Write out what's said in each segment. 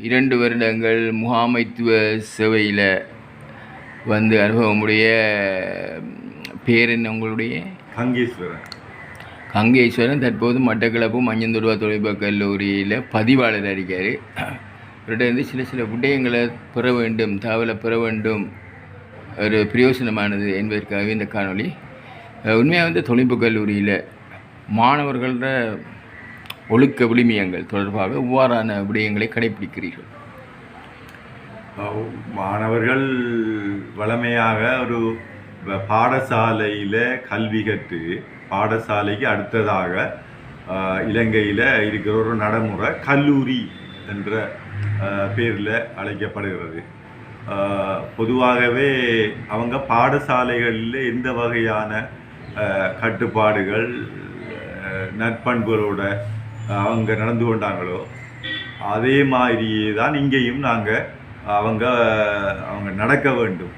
2 வருடங்கள் முகாமைத்துவ சேவையில் அனுபவமுடைய பேர் என்ன உங்களுடைய? கங்கேஸ்வரன். தற்போது மட்டக்களப்பு மஞ்சந்துடுவா தொழில்நுட்ப கல்லூரியில் பதிவாளர் இருக்கார். இவர்கிட்ட சில விடயங்களை பெற வேண்டும், தகவலை பெற வேண்டும், ஒரு பிரயோசனமானது என்பதற்காகவே இந்த காணொளி. உண்மையாக தொழில்நுட்ப கல்லூரியில் மாணவர்களோட ஒழுக்க விழுமியங்கள் தொடர்பாக இவ்வாறான விடயங்களை கடைபிடிக்கிறீர்கள்? மாணவர்கள் வழமையாக ஒரு பாடசாலையில் கல்வி கற்று பாடசாலைக்கு அடுத்ததாக இலங்கையில் இருக்கிற ஒரு நடைமுறை கல்லூரி என்ற பேரில் அழைக்கப்படுகிறது. பொதுவாகவே அவங்க பாடசாலைகளில் எந்த வகையான கட்டுப்பாடுகள் நற்பண்புகளோட அவங்க நடந்து கொண்டாங்களோ அதே மாதிரியே தான் இங்கேயும் அவங்க நடக்க வேண்டும்,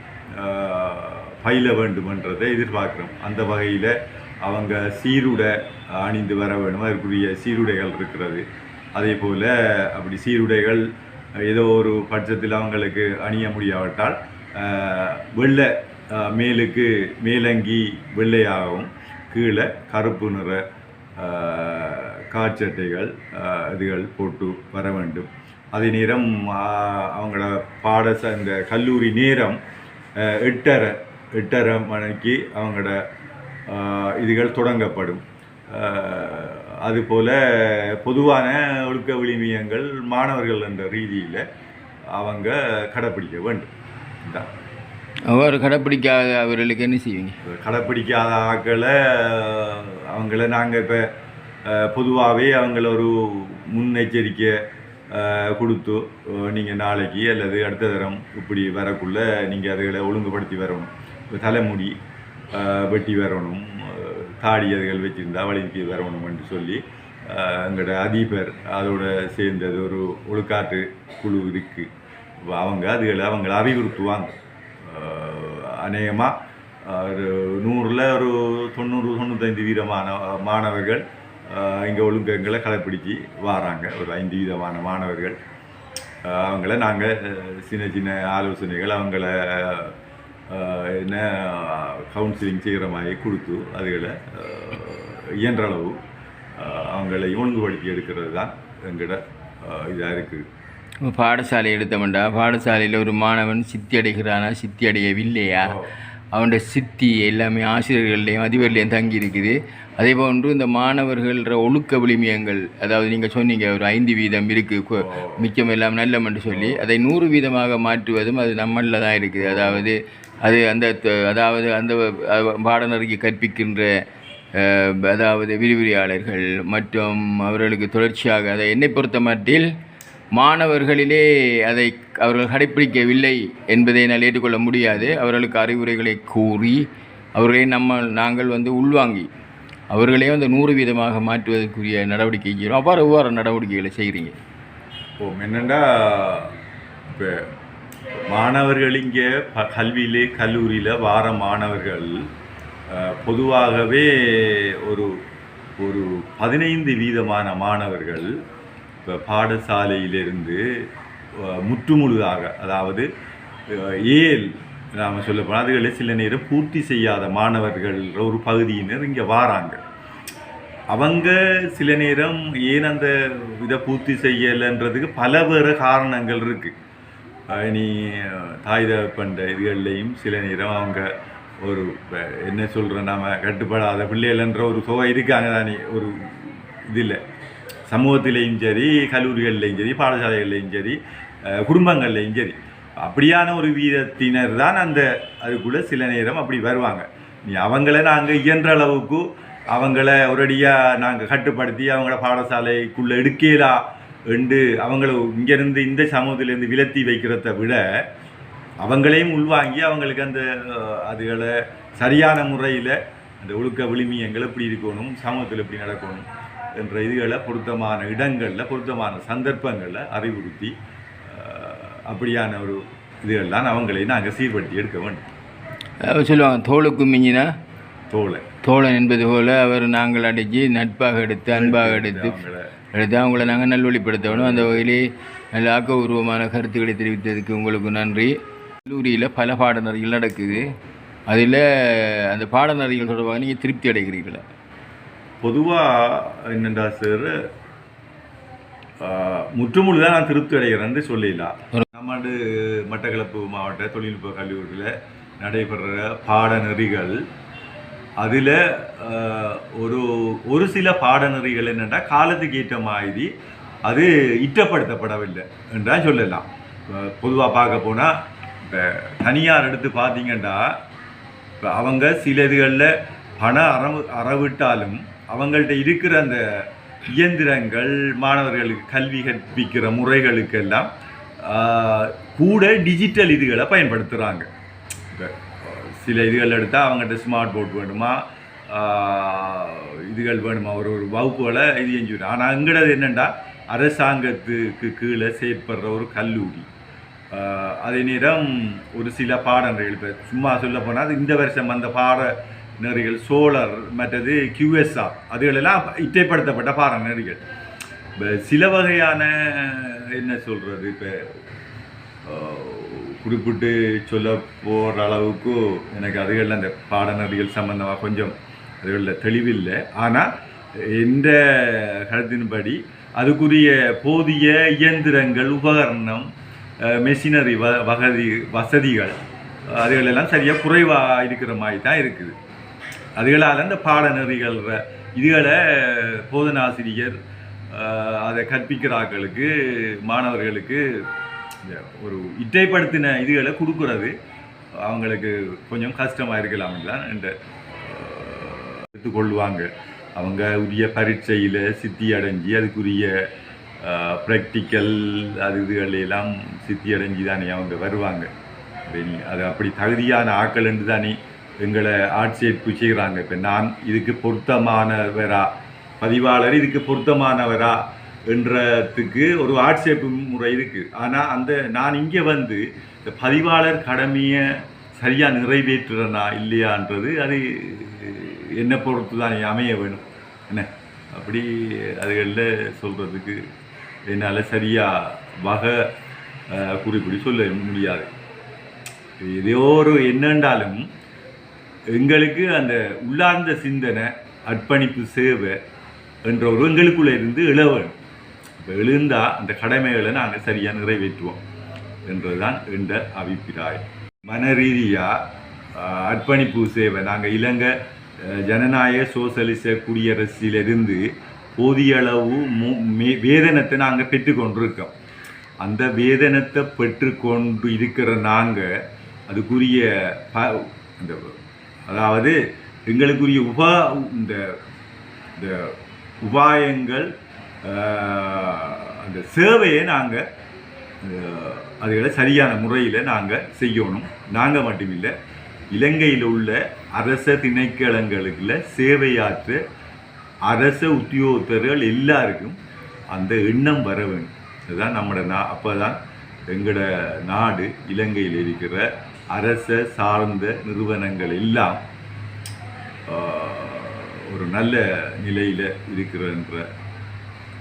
பயில வேண்டும்ன்றதை எதிர்பார்க்குறோம். அந்த வகையில் அவங்க சீருடை அணிந்து வர வேண்டும், அதற்குரிய சீருடைகள் இருக்கிறது. அதே போல் அப்படி சீருடைகள் ஏதோ ஒரு பட்சத்தில் அவங்களுக்கு அணிய முடியாவிட்டால் வெள்ளை மேலுக்கு மேலங்கி வெள்ளையாகவும் கீழே கருப்பு நிற காற்சட்டைகள் இதுகள் போட்டு வர வேண்டும். அதே நேரம் அவங்களோட இந்த கல்லூரி நேரம் 8:30 மணிக்கு அவங்களோட இதுகள் தொடங்கப்படும். அதுபோல் பொதுவான ஒழுக்க விழுமியங்கள் மாணவர்கள் என்ற ரீதியில் அவங்க கடைப்பிடிக்க வேண்டும். இதுதான். அவர் கடைப்பிடிக்காத அவர்களுக்கு என்ன செய்வீங்க? கடைப்பிடிக்காத ஆக்களை அவங்கள நாங்கள் இப்போ பொதுவாகவே அவங்கள ஒரு முன்னெச்சரிக்கை கொடுத்து நீங்கள் நாளைக்கு அல்லது அடுத்த தரம் இப்படி வரக்குள்ளே நீங்கள் அதுகளை ஒழுங்குபடுத்தி வரணும். இப்போ தலைமுடி வெட்டி வரணும், தாடி அதுகள் வச்சுருந்தா வலிக்கு வரணும் என்று சொல்லி எங்களோட அதிபர் அதோட சேர்ந்தது ஒரு ஒழுக்காற்று குழு இருக்குது. அவங்கள அறிவுறுத்துவாங்க. அநேகமாக ஒரு 100ல் ஒரு 90-95% மாணவர்கள் இங்கே ஒழுங்கங்களை கடைப்பிடிச்சி வராங்க. ஒரு 5% மாணவர்கள் அவங்கள நாங்கள் சின்ன ஆலோசனைகள் அவங்கள என்ன கவுன்சிலிங் செய்கிற மாதிரி கொடுத்து அதுகளை இயன்றளவு அவங்களை ஒழுங்குபடுத்தி எடுக்கிறது தான் எங்களோட இதாக இருக்குது. பாடசாலை எடுத்தவன்டா, பாடசாலையில் ஒரு மாணவன் சித்தி அடைகிறானா சித்தி அடையவில்லையா, அவனுடைய சித்தி எல்லாமே ஆசிரியர்கள்லையும் அதிபர்லையும் தங்கி இருக்குது. அதே போன்று இந்த மாணவர்கள ஒழுக்க விழுமியங்கள், அதாவது நீங்கள் சொன்னீங்க ஒரு 5% இருக்குது, மிச்சம் எல்லாம் நல்லமென்று சொல்லி அதை 100% மாற்றுவதும் அது நம்மளில் தான் இருக்குது. அதாவது அந்த பாடநெறிக்கு கற்பிக்கின்ற அதாவது விரிவுரையாளர்கள் மற்றும் அவர்களுக்கு தொடர்ச்சியாக அதை என்னை பொறுத்த மட்டில் மாணவர்களிலே அதை அவர்கள் கடைப்பிடிக்கவில்லை என்பதை நான் ஏற்றுக்கொள்ள முடியாது. அவர்களுக்கு அறிவுரைகளை கூறி அவர்களை நாங்கள் உள்வாங்கி அவர்களே 100% மாற்றுவதற்குரிய நடவடிக்கை செய்கிறோம். அவ்வாறு நடவடிக்கைகளை செய்கிறீங்க? என்னென்னா இப்போ மாணவர்கள் இங்கே கல்வியிலே கல்லூரியில் வார மாணவர்கள் பொதுவாகவே ஒரு 15% மாணவர்கள் இப்போ பாடசாலையிலிருந்து முற்றுமுழுதாக, அதாவது நாம் சொல்ல போனால் அதுகளை சில நேரம் பூர்த்தி செய்யாத மாணவர்கள் ஒரு பகுதியினர் இங்கே வாராங்க. அவங்க சில நேரம் ஏன் அந்த இதை பூர்த்தி செய்யலைன்றதுக்கு பல வேறு காரணங்கள் இருக்குது. இனி தாய் தகப்பன்ற இதுகள்லையும் சில நேரம் அவங்க ஒரு என்ன சொல்கிறோம், நாம் கட்டுப்படாத பிள்ளைகள்ன்ற ஒரு சுவை இருக்காங்க தானே. ஒரு இதில் சமூகத்திலையும் சரி, கல்லூரிகள்லையும் சரி, பாடசாலைகள்லையும் சரி, குடும்பங்கள்லையும் சரி, அப்படியான ஒரு வீதத்தினர் தான் அதுக்குள்ளே சில நேரம் அப்படி வருவாங்க. அவங்கள நாங்கள் இயன்ற அளவுக்கு அவங்கள ஒரடியாக நாங்கள் கட்டுப்படுத்தி அவங்கள பாடசாலைக்குள்ளே எடுக்கலா என்று அவங்கள இங்கேருந்து இந்த சமூகத்திலேருந்து விலத்தி வைக்கிறத விட அவங்களையும் உள்வாங்கி அவங்களுக்கு அதுகளை சரியான முறையில் அந்த ஒழுக்க விழுமியங்கள் எப்படி இருக்கணும், சமூகத்தில் எப்படி நடக்கணும் என்ற இதுகளை பொருத்தமான இடங்களில் பொருத்தமான சந்தர்ப்பங்களில் அறிவுறுத்தி அப்படியான ஒரு இதுகள்லாம் அவங்களையும் நாங்கள் சீர்படுத்தி எடுக்க வேண்டும். சொல்லுவாங்க தோளுக்கு மிஞ்சினா தோழன் என்பது போல் அவர் நாங்கள் அடித்து நட்பாக எடுத்து அன்பாக எடுத்து அவங்கள நாங்கள் நல்வழிப்படுத்த வேணும். அந்த வகையிலே நல்ல ஆக்கபூர்வமான கருத்துக்களை தெரிவித்ததுக்கு உங்களுக்கு நன்றி. கல்லூரியில் பல பாடநெறிகள் நடக்குது. அதில் அந்த பாடநெறிகள் தொடர்பாக நீங்கள் திருப்தி அடைகிறீர்களா? பொதுவாக என்னென்றா சார், முற்றுமுழு தான் நான் திருப்தி அடைகிறேன்னு சொல்லிடலாம். நம்மாண்டு மட்டக்களப்பு மாவட்ட தொழில்நுட்ப கல்லூரியில் நடைபெற பாடநெறிகள், அதில் ஒரு சில பாடநெறிகள் என்னென்னா காலத்துக்கு ஏற்ற மாதிரி அது இட்டப்படுத்தப்படவில்லை என்றால் சொல்லலாம். பொதுவாக பார்க்க போனால் இப்போ தனியார் எடுத்து பார்த்தீங்கன்னா, இப்போ அவங்க சில இதுகளில் பணம் அறவிட்டாலும் அவங்கள்ட்ட இருக்கிற அந்த இயந்திரங்கள் மாணவர்களுக்கு கல்வி கற்பிக்கிற முறைகளுக்கெல்லாம் கூட டிஜிட்டல் இதுகளை பயன்படுத்துகிறாங்க. இப்போ சில இதுகள் எடுத்தால் அவங்கள்ட்ட ஸ்மார்ட் போர்ட் வேணுமா, இதுகள் வேணுமா, ஒரு வகுப்புகளை இது செஞ்சுவிடும். ஆனால் அங்கடது என்னென்னா அரசாங்கத்துக்கு கீழே செயற்படுற ஒரு கல்லூரி. அதே நேரம் ஒரு சில பாடநெறிகள், இப்போ சும்மா சொல்ல போனால் அது இந்த வருஷம் அந்த பாடநெறிகள் சோழர் மற்றது QSR அதுகளெல்லாம் இட்டைப்படுத்தப்பட்ட பாடநெறிகள். இப்போ சில வகையான என்ன சொல்கிறது, இப்போ குறிப்பிட்டு சொல்ல போகிற அளவுக்கு எனக்கு அதுகளில் அந்த பாடநெறிகள் சம்பந்தமாக கொஞ்சம் அதுகளில் தெளிவில்லை. ஆனால் எந்த கருத்தின்படி அதுக்குரிய போதிய இயந்திரங்கள், உபகரணம், மெஷினரி வசதிகள் அதுகளெல்லாம் சரியாக குறைவாக இருக்கிற மாதிரி தான் இருக்குது. அதுகளால் அந்த பாடநெறிகள் இதுகளை போதனாசிரியர் அதை கற்பிக்கிறார்களுக்கு மாணவர்களுக்கு ஒரு இட்டைப்படுத்தின இதுகளை கொடுக்குறது அவங்களுக்கு கொஞ்சம் கஷ்டமாக இருக்கலாம் தான் என்று எடுத்துக்கொள்வாங்க. அவங்க உரிய பரீட்சையில் சித்தி அடைஞ்சி அதுக்குரிய ப்ராக்டிக்கல் இதுகளெல்லாம் சித்தி அடைஞ்சி தானே அவங்க வருவாங்க. அது அப்படி தகுதியான ஆக்கள் என்று தானே எங்களை ஆட்சேர்ப்பு செய்கிறாங்க. இப்போ நான் இதுக்கு பொருத்தமானவரா, பதிவாளர் இதுக்கு பொருத்தமானவரா என்றதுக்கு ஒரு ஆட்சேர்ப்பு முறை இருக்குது. ஆனால் நான் இங்கே வந்து இந்த பதிவாளர் கடமையை சரியாக நிறைவேற்றுறனா இல்லையான்றது அது என்னை பொறுத்து தான் அமைய வேணும். என்ன அப்படி அதுகளில் சொல்கிறதுக்கு என்னால் சரியாக குறிப்பிடி சொல்ல முடியாது. ஏதோ ஒரு என்னென்றாலும் எங்களுக்கு அந்த உள்ளார்ந்த சிந்தனை, அர்ப்பணிப்பு, சேவை என்ற ஒரு எங்களுக்குள்ளே இருந்து எழவேணும். இப்போ எழுந்தால் அந்த கடமைகளை நாங்கள் சரியாக நிறைவேற்றுவோம் என்றதுதான் என்ற அபிப்பிராயம். மன ரீதியாக அர்ப்பணிப்பு சேவை நாங்கள் இலங்கை ஜனநாயக சோசலிச குடியரசிலிருந்து போதிய அளவு வேதனத்தை நாங்கள் பெற்றுக்கொண்டிருக்கோம். அந்த வேதனத்தை பெற்றுக்கொண்டு இருக்கிற நாங்கள் அதுக்குரிய அந்த அதாவது எங்களுக்குரிய இந்த உபாயங்கள், அந்த சேவையை நாங்கள் அதுகளை சரியான முறையில் நாங்கள் செய்யணும். நாங்கள் மட்டுமில்லை, இலங்கையில் உள்ள அரச திணைக்களங்களுக்குள்ள சேவையாற்ற அரச உத்தியோகத்தர்கள் எல்லாருக்கும் அந்த எண்ணம் வர வேண்டும். அதுதான் நம்மளோட அப்போ தான் எங்களோட நாடு இலங்கையில் இருக்கிற அரச சார்ந்த நிறுவனங்கள் எல்லாம் ஒரு நல்ல நிலையில் இருக்கிறன்ற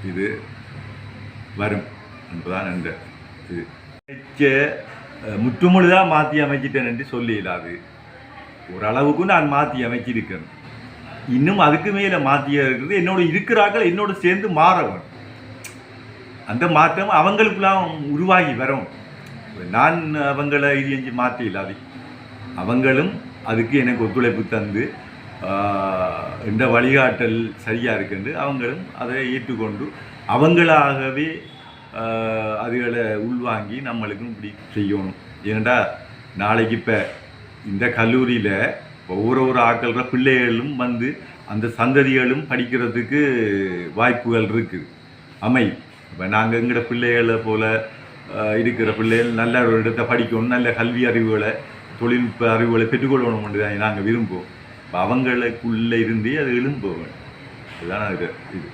இது வரும் என்பதான் என்ற இது. முற்றுமுழுதாக மாற்றி அமைச்சிட்டேன் என்று சொல்லிடாது. ஓரளவுக்கு நான் மாற்றி அமைச்சிருக்கேன். இன்னும் அதுக்கு மேலே மாற்றிய இருக்கிறது என்னோட இருக்கிறார்கள் என்னோட சேர்ந்து மாறவன். அந்த மாற்றம் அவங்களுக்குலாம் உருவாகி வரும். நான் அவங்கள இது செஞ்சு மாற்றி இல்லாது, அவங்களும் அதுக்கு எனக்கு ஒத்துழைப்பு தந்து இந்த வழிகாட்டல் சரியாக இருக்குன்னு அவங்களும் அதை ஏற்றுக்கொண்டு அவங்களாகவே அதுகளை உள்வாங்கி நம்மளுக்கும் இப்படி செய்யணும். ஏனெண்டா நாளைக்கு இப்போ இந்த கல்லூரியில் ஒவ்வொரு ஆக்கள்ற பிள்ளைகளும் வந்து அந்த சந்ததிகளும் படிக்கிறதுக்கு வாய்ப்புகள் இருக்குது அமையும். இப்போ நாங்கள் எங்களோட பிள்ளைகளை போல் இருக்கிற பிள்ளைகள் நல்ல ஒரு இடத்தை படிக்கணும், நல்ல கல்வி அறிவுகளை, தொழில்நுட்ப அறிவுகளை பெற்றுக்கொள்ளணும் தான் நாங்கள் விரும்புவோம். இப்போ அவங்களுக்குள்ளே இருந்தே அது எழும்ப வேணும். இதுதான் அது இது.